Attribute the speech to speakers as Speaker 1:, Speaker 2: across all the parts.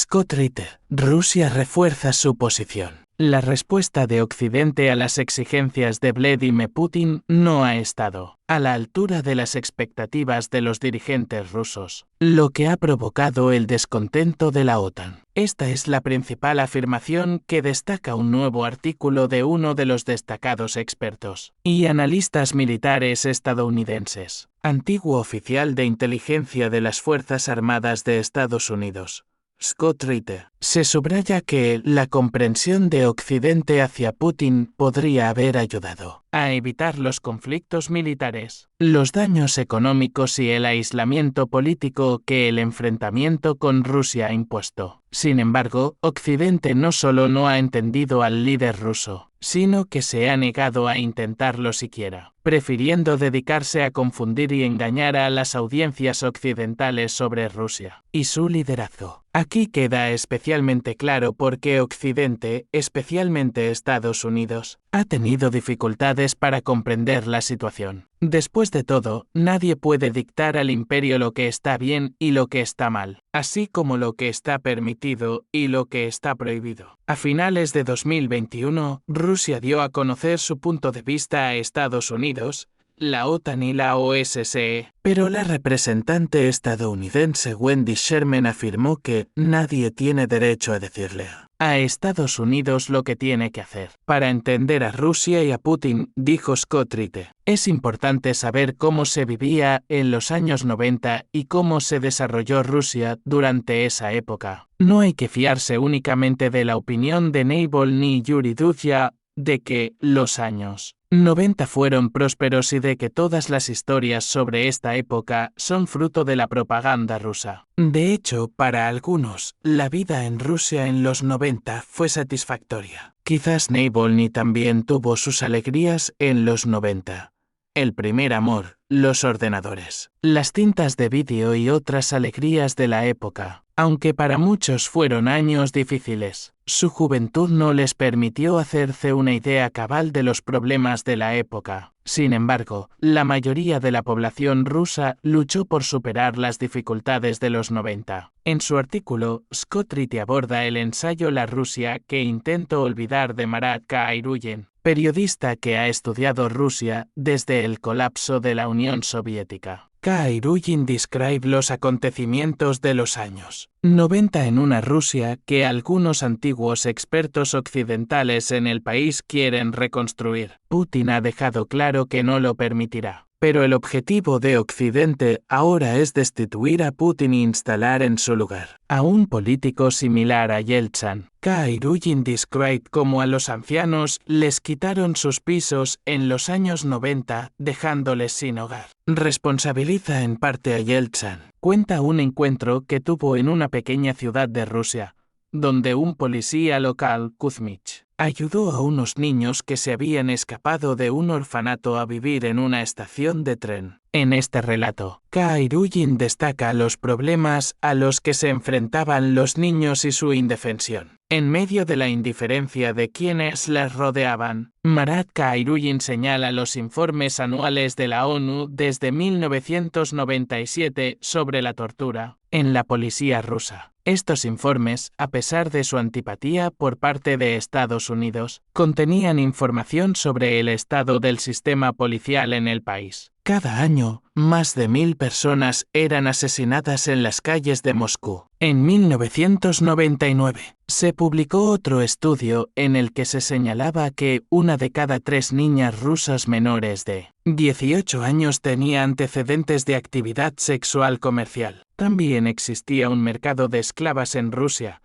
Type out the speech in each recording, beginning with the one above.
Speaker 1: Scott Ritter. Rusia refuerza su posición. La respuesta de Occidente a las exigencias de Vladimir Putin no ha estado a la altura de las expectativas de los dirigentes rusos, lo que ha provocado el descontento de la OTAN. Esta es la principal afirmación que destaca un nuevo artículo de uno de los destacados expertos y analistas militares estadounidenses, antiguo oficial de inteligencia de las Fuerzas Armadas de Estados Unidos, Scott Ritter. Se subraya que la comprensión de Occidente hacia Putin podría haber ayudado a evitar los conflictos militares, los daños económicos y el aislamiento político que el enfrentamiento con Rusia ha impuesto. Sin embargo, Occidente no solo no ha entendido al líder ruso, sino que se ha negado a intentarlo siquiera, prefiriendo dedicarse a confundir y engañar a las audiencias occidentales sobre Rusia y su liderazgo. Aquí queda especialmente claro por qué Occidente, especialmente Estados Unidos, ha tenido dificultades para comprender la situación. Después de todo, nadie puede dictar al imperio lo que está bien y lo que está mal, así como lo que está permitido y lo que está prohibido. A finales de 2021, Rusia dio a conocer su punto de vista a Estados Unidos, la OTAN y la OSCE, pero la representante estadounidense Wendy Sherman afirmó que nadie tiene derecho a decirle a Estados Unidos lo que tiene que hacer. Para entender a Rusia y a Putin, dijo Scott Ritter, es importante saber cómo se vivía en los años 90 y cómo se desarrolló Rusia durante esa época. No hay que fiarse únicamente de la opinión de Naval ni Yuri Duzya de que los años 90 fueron prósperos y de que todas las historias sobre esta época son fruto de la propaganda rusa. De hecho, para algunos, la vida en Rusia en los 90 fue satisfactoria. Quizás Navalny también tuvo sus alegrías en los 90. El primer amor, los ordenadores, las cintas de vídeo y otras alegrías de la época. Aunque para muchos fueron años difíciles, su juventud no les permitió hacerse una idea cabal de los problemas de la época. Sin embargo, la mayoría de la población rusa luchó por superar las dificultades de los 90. En su artículo, Scott Ritter aborda el ensayo La Rusia que intento olvidar de Marat Khairuyin, periodista que ha estudiado Rusia desde el colapso de la Unión Soviética. Khairuyin describe los acontecimientos de los años 90 en una Rusia que algunos antiguos expertos occidentales en el país quieren reconstruir. Putin ha dejado claro que no lo permitirá. Pero el objetivo de Occidente ahora es destituir a Putin e instalar en su lugar a un político similar a Yeltsin. Khairuyin describe cómo a los ancianos les quitaron sus pisos en los años 90, dejándoles sin hogar. Responsabiliza en parte a Yeltsin. Cuenta un encuentro que tuvo en una pequeña ciudad de Rusia, donde un policía local, Kuzmich, ayudó a unos niños que se habían escapado de un orfanato a vivir en una estación de tren. En este relato, Khairuyin destaca los problemas a los que se enfrentaban los niños y su indefensión. En medio de la indiferencia de quienes les rodeaban, Marat Khairuyin señala los informes anuales de la ONU desde 1997 sobre la tortura en la policía rusa. Estos informes, a pesar de su antipatía por parte de Estados Unidos, contenían información sobre el estado del sistema policial en el país. Cada año, más de 1000 personas eran asesinadas en las calles de Moscú. En 1999, se publicó otro estudio en el que se señalaba que 1 de cada 3 niñas rusas menores de 18 años tenía antecedentes de actividad sexual comercial. También existía un mercado de esclavas en Rusia,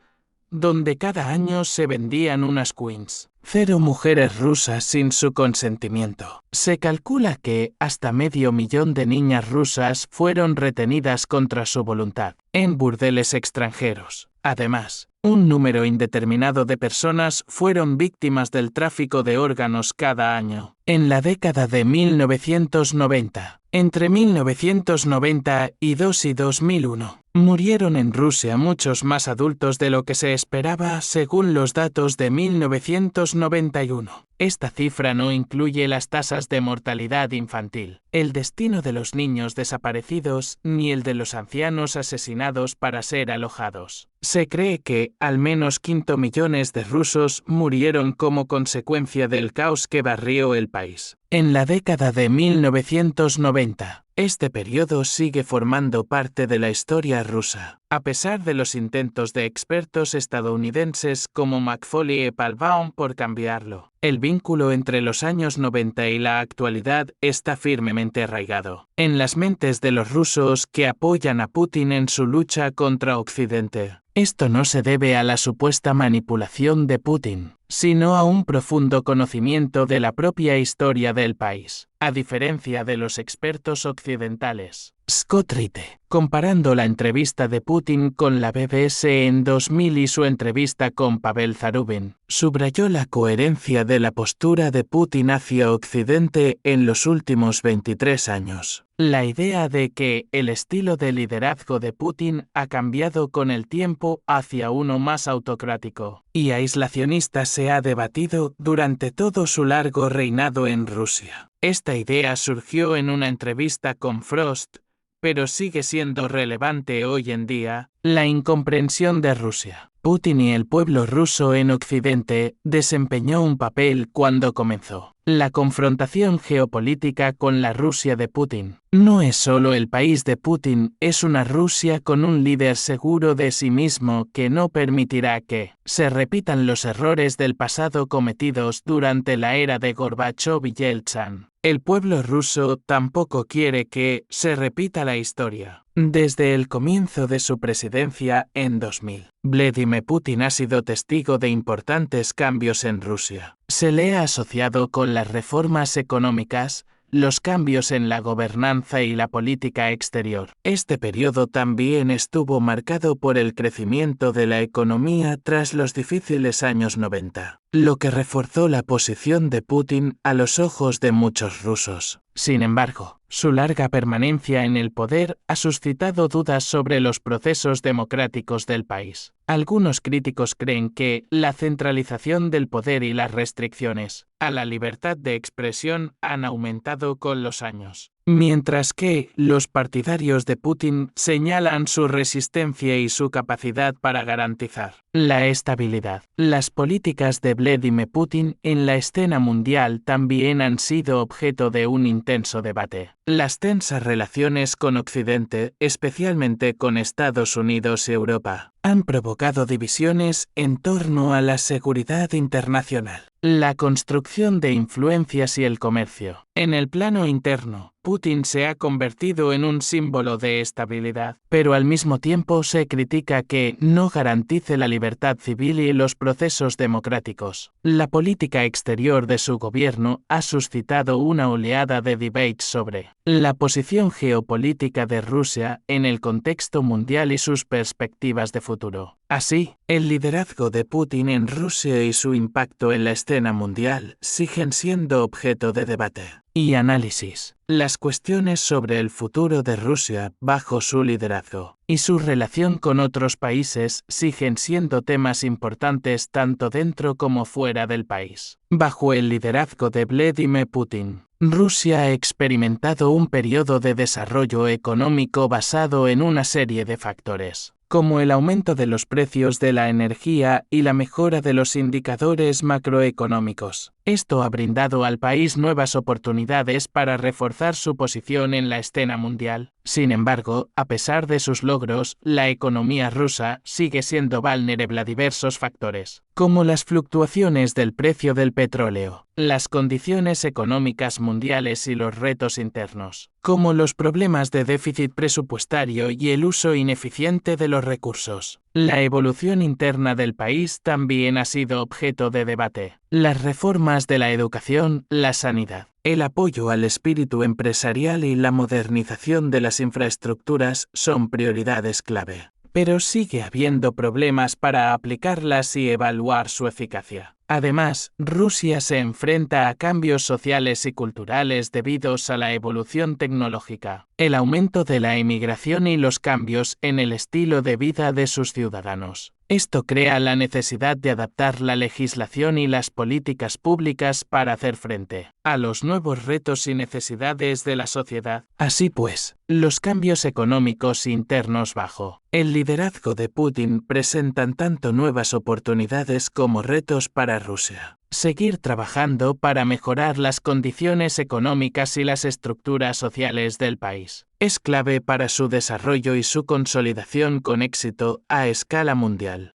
Speaker 1: donde cada año se vendían unas queens. 0 mujeres rusas sin su consentimiento. Se calcula que hasta 500.000 de niñas rusas fueron retenidas contra su voluntad en burdeles extranjeros. Además, un número indeterminado de personas fueron víctimas del tráfico de órganos cada año. En la década de 1990, entre 1992 y 2001, Murieron en Rusia muchos más adultos de lo que se esperaba según los datos de 1991. Esta cifra no incluye las tasas de mortalidad infantil, el destino de los niños desaparecidos ni el de los ancianos asesinados para ser alojados. Se cree que al menos 5 millones de rusos murieron como consecuencia del caos que barrió el país. En la década de 1990, este periodo sigue formando parte de la historia rusa, a pesar de los intentos de expertos estadounidenses como McFauley y Applebaum por cambiarlo. El vínculo entre los años 90 y la actualidad está firmemente arraigado en las mentes de los rusos que apoyan a Putin en su lucha contra Occidente. Esto no se debe a la supuesta manipulación de Putin, sino a un profundo conocimiento de la propia historia del país, a diferencia de los expertos occidentales. Scott Ritte, comparando la entrevista de Putin con la BBC en 2000 y su entrevista con Pavel Zarubin, subrayó la coherencia de la postura de Putin hacia Occidente en los últimos 23 años. La idea de que el estilo de liderazgo de Putin ha cambiado con el tiempo hacia uno más autocrático y aislacionista se ha debatido durante todo su largo reinado en Rusia. Esta idea surgió en una entrevista con Frost, pero sigue siendo relevante hoy en día. La incomprensión de Rusia. Putin y el pueblo ruso en Occidente desempeñó un papel cuando comenzó la confrontación geopolítica con la Rusia de Putin. No es solo el país de Putin, es una Rusia con un líder seguro de sí mismo que no permitirá que se repitan los errores del pasado cometidos durante la era de Gorbachov y Yeltsin. El pueblo ruso tampoco quiere que se repita la historia. Desde el comienzo de su presidencia en 2000, Vladimir Putin ha sido testigo de importantes cambios en Rusia. Se le ha asociado con las reformas económicas, los cambios en la gobernanza y la política exterior. Este periodo también estuvo marcado por el crecimiento de la economía tras los difíciles años 90, lo que reforzó la posición de Putin a los ojos de muchos rusos. Sin embargo, su larga permanencia en el poder ha suscitado dudas sobre los procesos democráticos del país. Algunos críticos creen que la centralización del poder y las restricciones a la libertad de expresión han aumentado con los años, mientras que los partidarios de Putin señalan su resistencia y su capacidad para garantizar la estabilidad. Las políticas de Vladimir Putin en la escena mundial también han sido objeto de un intenso debate. Las tensas relaciones con Occidente, especialmente con Estados Unidos y Europa, han provocado divisiones en torno a la seguridad internacional, la construcción de influencias y el comercio. En el plano interno, Putin se ha convertido en un símbolo de estabilidad, pero al mismo tiempo se critica que no garantice la libertad civil y los procesos democráticos. La política exterior de su gobierno ha suscitado una oleada de debates sobre la posición geopolítica de Rusia en el contexto mundial y sus perspectivas de futuro. Así, el liderazgo de Putin en Rusia y su impacto en la escena mundial siguen siendo objeto de debate y análisis. Las cuestiones sobre el futuro de Rusia bajo su liderazgo y su relación con otros países siguen siendo temas importantes tanto dentro como fuera del país. Bajo el liderazgo de Vladimir Putin, Rusia ha experimentado un periodo de desarrollo económico basado en una serie de factores, como el aumento de los precios de la energía y la mejora de los indicadores macroeconómicos. Esto ha brindado al país nuevas oportunidades para reforzar su posición en la escena mundial. Sin embargo, a pesar de sus logros, la economía rusa sigue siendo vulnerable a diversos factores, como las fluctuaciones del precio del petróleo, las condiciones económicas mundiales y los retos internos, como los problemas de déficit presupuestario y el uso ineficiente de los recursos. La evolución interna del país también ha sido objeto de debate. Las reformas de la educación, la sanidad, el apoyo al espíritu empresarial y la modernización de las infraestructuras son prioridades clave. Pero sigue habiendo problemas para aplicarlas y evaluar su eficacia. Además, Rusia se enfrenta a cambios sociales y culturales debidos a la evolución tecnológica, el aumento de la emigración y los cambios en el estilo de vida de sus ciudadanos. Esto crea la necesidad de adaptar la legislación y las políticas públicas para hacer frente a los nuevos retos y necesidades de la sociedad. Así pues, los cambios económicos internos bajo el liderazgo de Putin presentan tanto nuevas oportunidades como retos para Rusia. Seguir trabajando para mejorar las condiciones económicas y las estructuras sociales del país es clave para su desarrollo y su consolidación con éxito a escala mundial.